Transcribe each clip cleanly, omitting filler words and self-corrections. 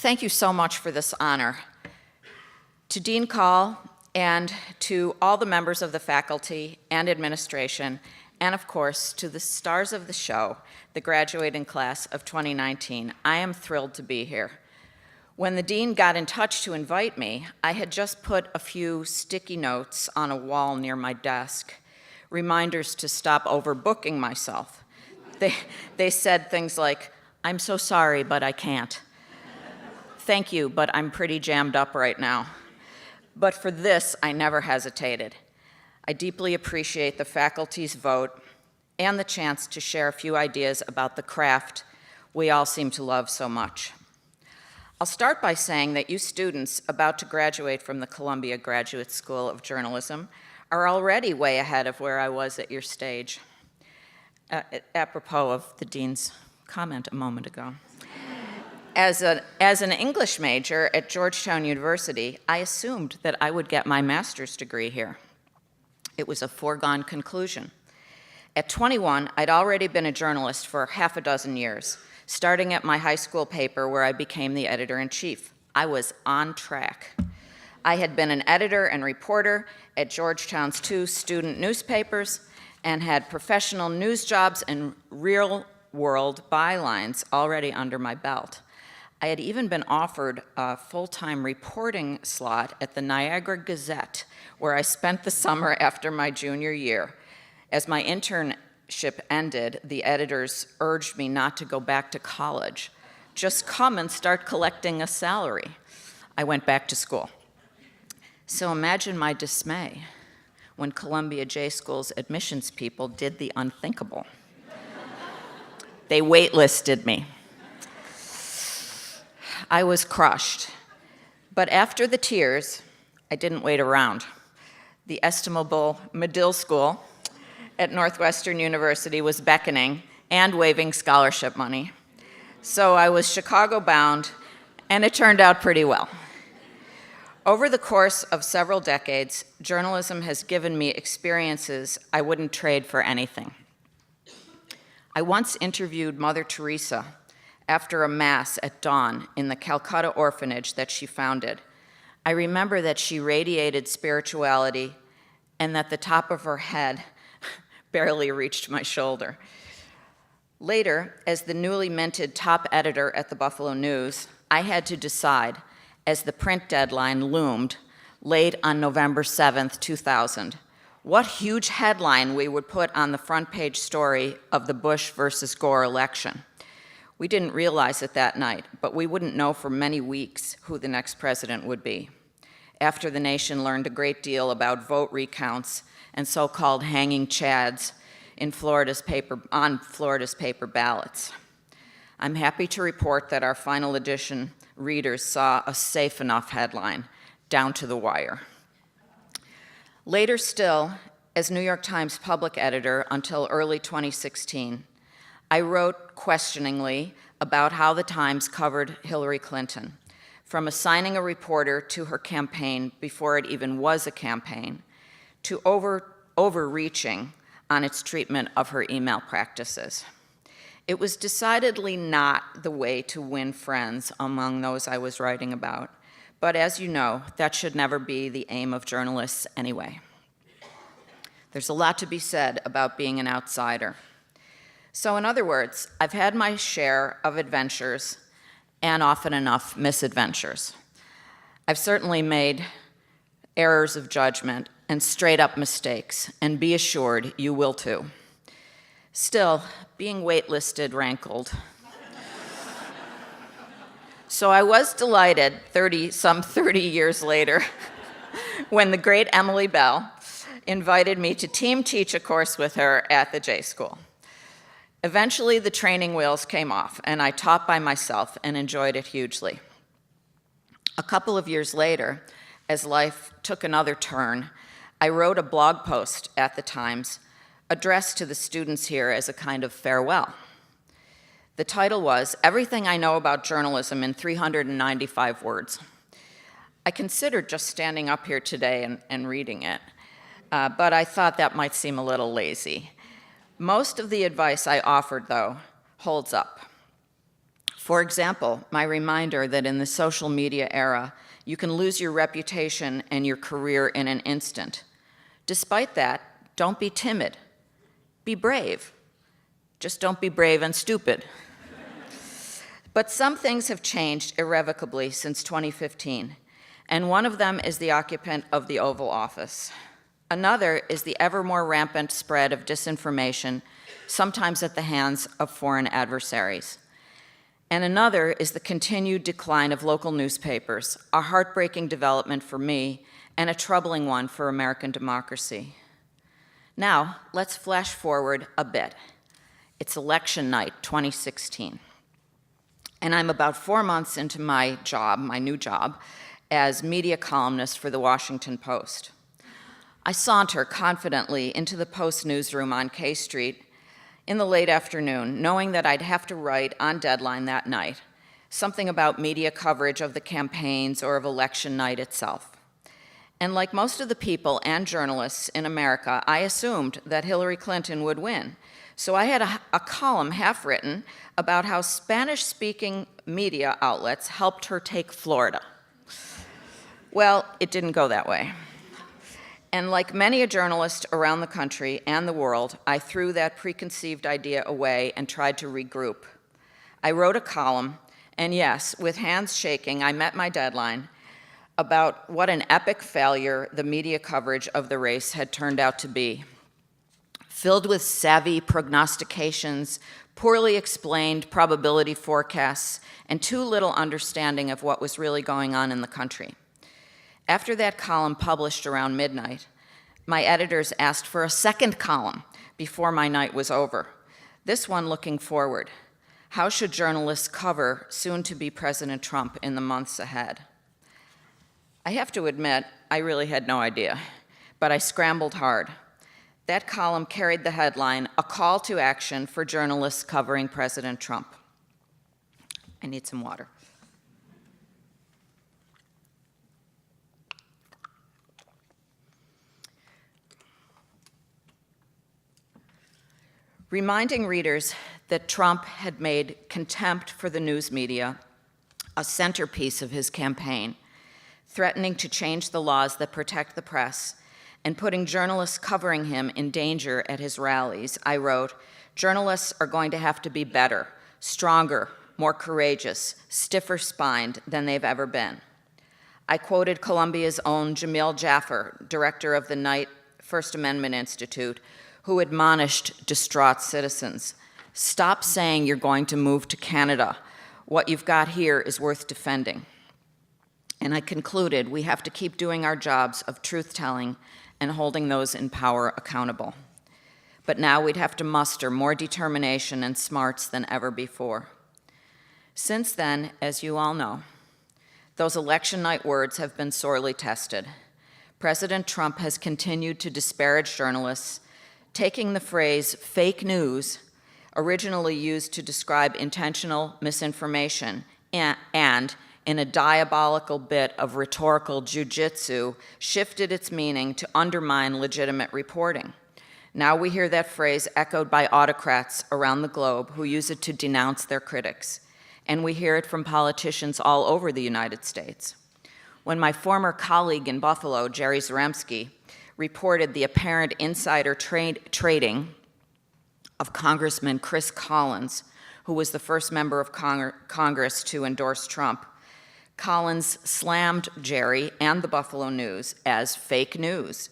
Thank you so much for this honor. To Dean Call and to all the members of the faculty and administration, and of course to the stars of the show, the graduating class of 2019, I am thrilled to be here. When the dean got in touch to invite me, I had just put a few sticky notes on a wall near my desk, reminders to stop overbooking myself. They said things like, "I'm so sorry, but I can't. Thank you, but I'm pretty jammed up right now." But for this, I never hesitated. I deeply appreciate the faculty's vote and the chance to share a few ideas about the craft we all seem to love so much. I'll start by saying that you students about to graduate from the Columbia Graduate School of Journalism are already way ahead of where I was at your stage, apropos of the dean's comment a moment ago. As an English major at Georgetown University, I assumed that I would get my master's degree here. It was a foregone conclusion. At 21, I'd already been a journalist for half a dozen years, starting at my high school paper where I became the editor-in-chief. I was on track. I had been an editor and reporter at Georgetown's 2 student newspapers and had professional news jobs and real-world bylines already under my belt. I had even been offered a full-time reporting slot at the Niagara Gazette, where I spent the summer after my junior year. As my internship ended, the editors urged me not to go back to college. Just come and start collecting a salary. I went back to school. So imagine my dismay when Columbia J School's admissions people did the unthinkable. They waitlisted me. I was crushed. But after the tears, I didn't wait around. The estimable Medill School at Northwestern University was beckoning and waiving scholarship money. So I was Chicago-bound, and it turned out pretty well. Over the course of several decades, journalism has given me experiences I wouldn't trade for anything. I once interviewed Mother Teresa after a mass at dawn in the Calcutta orphanage that she founded. I remember that she radiated spirituality and that the top of her head barely reached my shoulder. Later, as the newly minted top editor at the Buffalo News, I had to decide, as the print deadline loomed late on November 7th, 2000, what huge headline we would put on the front page story of the Bush versus Gore election. We didn't realize it that night, but we wouldn't know for many weeks who the next president would be, after the nation learned a great deal about vote recounts and so-called hanging chads on Florida's paper ballots. I'm happy to report that our final edition readers saw a safe enough headline, down to the wire. Later still, as New York Times public editor until early 2016, I wrote questioningly about how the Times covered Hillary Clinton, from assigning a reporter to her campaign before it even was a campaign, to overreaching on its treatment of her email practices. It was decidedly not the way to win friends among those I was writing about, but as you know, that should never be the aim of journalists anyway. There's a lot to be said about being an outsider. So in other words, I've had my share of adventures and often enough misadventures. I've certainly made errors of judgment and straight-up mistakes, and be assured you will too. Still, being waitlisted rankled. So I was delighted some 30 years later when the great Emily Bell invited me to team teach a course with her at the J School. Eventually, the training wheels came off, and I taught by myself and enjoyed it hugely. A couple of years later, as life took another turn, I wrote a blog post at the Times addressed to the students here as a kind of farewell. The title was, "Everything I Know About Journalism in 395 Words." I considered just standing up here today and reading it, but I thought that might seem a little lazy. Most of the advice I offered, though, holds up. For example, my reminder that in the social media era, you can lose your reputation and your career in an instant. Despite that, don't be timid. Be brave. Just don't be brave and stupid. But some things have changed irrevocably since 2015, and one of them is the occupant of the Oval Office. Another is the ever more rampant spread of disinformation, sometimes at the hands of foreign adversaries. And another is the continued decline of local newspapers, a heartbreaking development for me and a troubling one for American democracy. Now, let's flash forward a bit. It's election night, 2016. And I'm about 4 months into my job, my new job, as media columnist for the Washington Post. I saunter confidently into the Post newsroom on K Street in the late afternoon, knowing that I'd have to write on deadline that night, something about media coverage of the campaigns or of election night itself. And like most of the people and journalists in America, I assumed that Hillary Clinton would win. So I had a column half-written about how Spanish-speaking media outlets helped her take Florida. Well, it didn't go that way. And like many a journalist around the country and the world, I threw that preconceived idea away and tried to regroup. I wrote a column, and yes, with hands shaking, I met my deadline about what an epic failure the media coverage of the race had turned out to be. Filled with savvy prognostications, poorly explained probability forecasts, and too little understanding of what was really going on in the country. After that column published around midnight, my editors asked for a second column before my night was over. This one looking forward. How should journalists cover soon-to-be President Trump in the months ahead? I have to admit, I really had no idea, but I scrambled hard. That column carried the headline, "A Call to Action for Journalists Covering President Trump." I need some water. Reminding readers that Trump had made contempt for the news media a centerpiece of his campaign, threatening to change the laws that protect the press, and putting journalists covering him in danger at his rallies, I wrote, "Journalists are going to have to be better, stronger, more courageous, stiffer-spined than they've ever been." I quoted Columbia's own Jamil Jaffer, director of the Knight First Amendment Institute, who admonished distraught citizens, "Stop saying you're going to move to Canada. What you've got here is worth defending." And I concluded we have to keep doing our jobs of truth-telling and holding those in power accountable. But now we'd have to muster more determination and smarts than ever before. Since then, as you all know, those election night words have been sorely tested. President Trump has continued to disparage journalists, taking the phrase fake news, originally used to describe intentional misinformation, and in a diabolical bit of rhetorical jujitsu, shifted its meaning to undermine legitimate reporting. Now we hear that phrase echoed by autocrats around the globe who use it to denounce their critics, and we hear it from politicians all over the United States. When my former colleague in Buffalo, Jerry Zaremski, reported the apparent insider trading of Congressman Chris Collins, who was the first member of Congress to endorse Trump, Collins slammed Jerry and the Buffalo News as fake news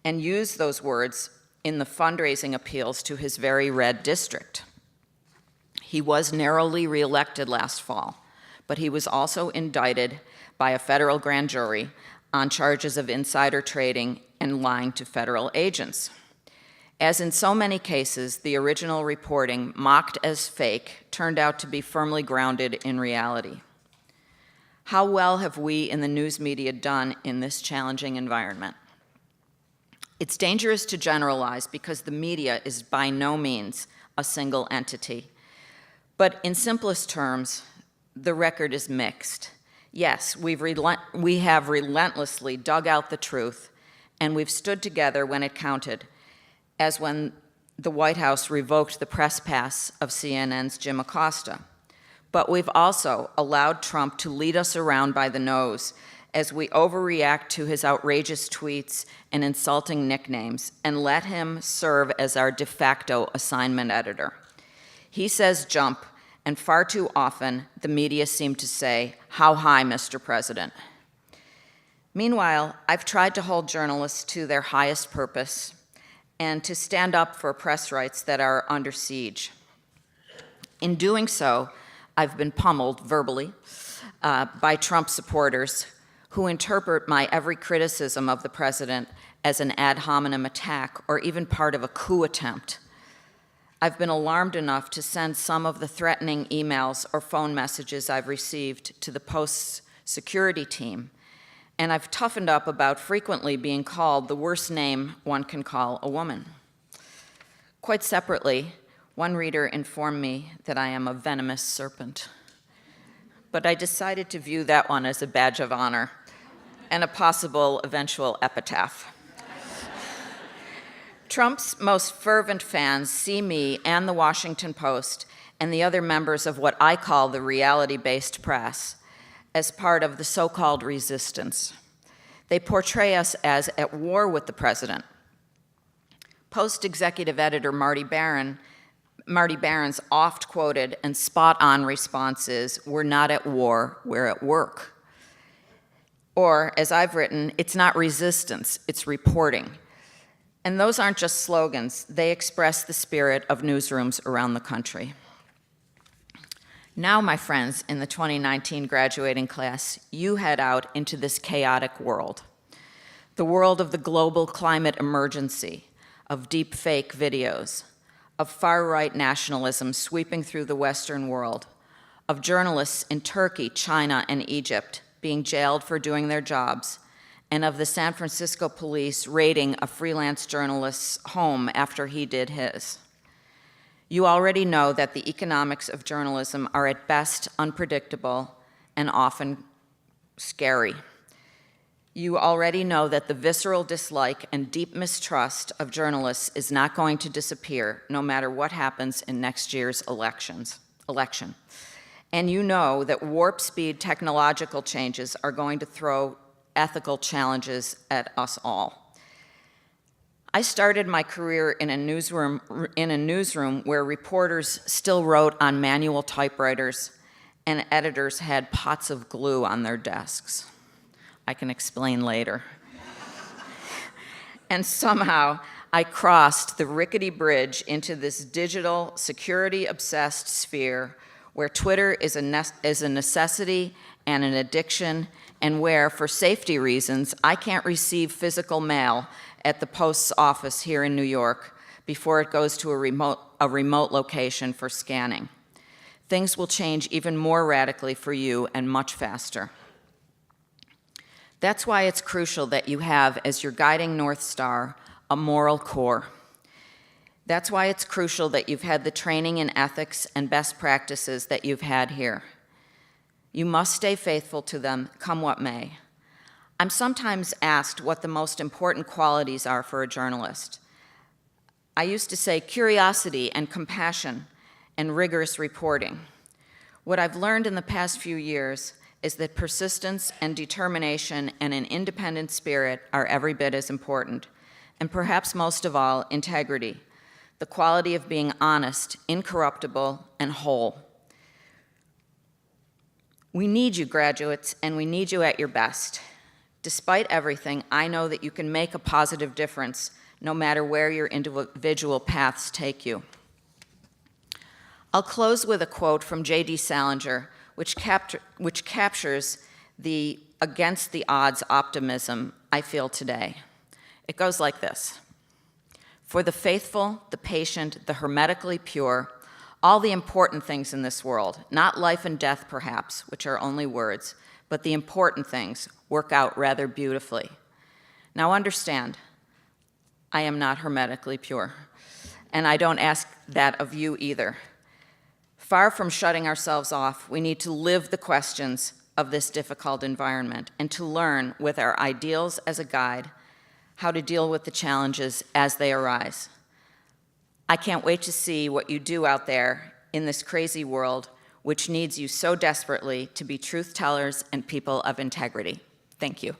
and used those words in the fundraising appeals to his very red district. He was narrowly reelected last fall, but he was also indicted by a federal grand jury on charges of insider trading and lying to federal agents. As in so many cases, the original reporting, mocked as fake, turned out to be firmly grounded in reality. How well have we in the news media done in this challenging environment? It's dangerous to generalize because the media is by no means a single entity. But in simplest terms, the record is mixed. Yes, we have relentlessly dug out the truth, and we've stood together when it counted, as when the White House revoked the press pass of CNN's Jim Acosta. But we've also allowed Trump to lead us around by the nose as we overreact to his outrageous tweets and insulting nicknames and let him serve as our de facto assignment editor. He says jump, and far too often the media seem to say, "How high, Mr. President?" Meanwhile, I've tried to hold journalists to their highest purpose and to stand up for press rights that are under siege. In doing so, I've been pummeled verbally by Trump supporters who interpret my every criticism of the president as an ad hominem attack or even part of a coup attempt. I've been alarmed enough to send some of the threatening emails or phone messages I've received to the Post's security team, and I've toughened up about frequently being called the worst name one can call a woman. Quite separately, one reader informed me that I am a venomous serpent, but I decided to view that one as a badge of honor and a possible eventual epitaph. Trump's most fervent fans see me and the Washington Post and the other members of what I call the reality-based press as part of the so-called resistance. They portray us as at war with the president. Post executive editor Marty Barron's oft-quoted and spot-on response is, "We're not at war, we're at work." Or, as I've written, it's not resistance, it's reporting. And those aren't just slogans, they express the spirit of newsrooms around the country. Now, my friends in the 2019 graduating class, you head out into this chaotic world. The world of the global climate emergency, of deep fake videos, of far-right nationalism sweeping through the Western world, of journalists in Turkey, China, and Egypt being jailed for doing their jobs, and of the San Francisco police raiding a freelance journalist's home after he did his. You already know that the economics of journalism are at best unpredictable and often scary. You already know that the visceral dislike and deep mistrust of journalists is not going to disappear no matter what happens in next year's election. And you know that warp speed technological changes are going to throw ethical challenges at us all. I started my career in a newsroom where reporters still wrote on manual typewriters and editors had pots of glue on their desks. I can explain later. And somehow I crossed the rickety bridge into this digital, security-obsessed sphere where Twitter is a necessity and an addiction, and where, for safety reasons, I can't receive physical mail at the Post's office here in New York before it goes to a remote location for scanning. Things will change even more radically for you and much faster. That's why it's crucial that you have as your guiding North Star a moral core. That's why it's crucial that you've had the training in ethics and best practices that you've had here. You must stay faithful to them, come what may. I'm sometimes asked what the most important qualities are for a journalist. I used to say curiosity and compassion and rigorous reporting. What I've learned in the past few years is that persistence and determination and an independent spirit are every bit as important, and perhaps most of all, integrity, the quality of being honest, incorruptible, and whole. We need you, graduates, and we need you at your best. Despite everything, I know that you can make a positive difference no matter where your individual paths take you. I'll close with a quote from J.D. Salinger, which captures the against the odds optimism I feel today. It goes like this: "For the faithful, the patient, the hermetically pure, all the important things in this world, not life and death perhaps, which are only words, but the important things work out rather beautifully." Now understand, I am not hermetically pure, and I don't ask that of you either. Far from shutting ourselves off, we need to live the questions of this difficult environment and to learn, with our ideals as a guide, how to deal with the challenges as they arise. I can't wait to see what you do out there in this crazy world which needs you so desperately to be truth tellers and people of integrity. Thank you.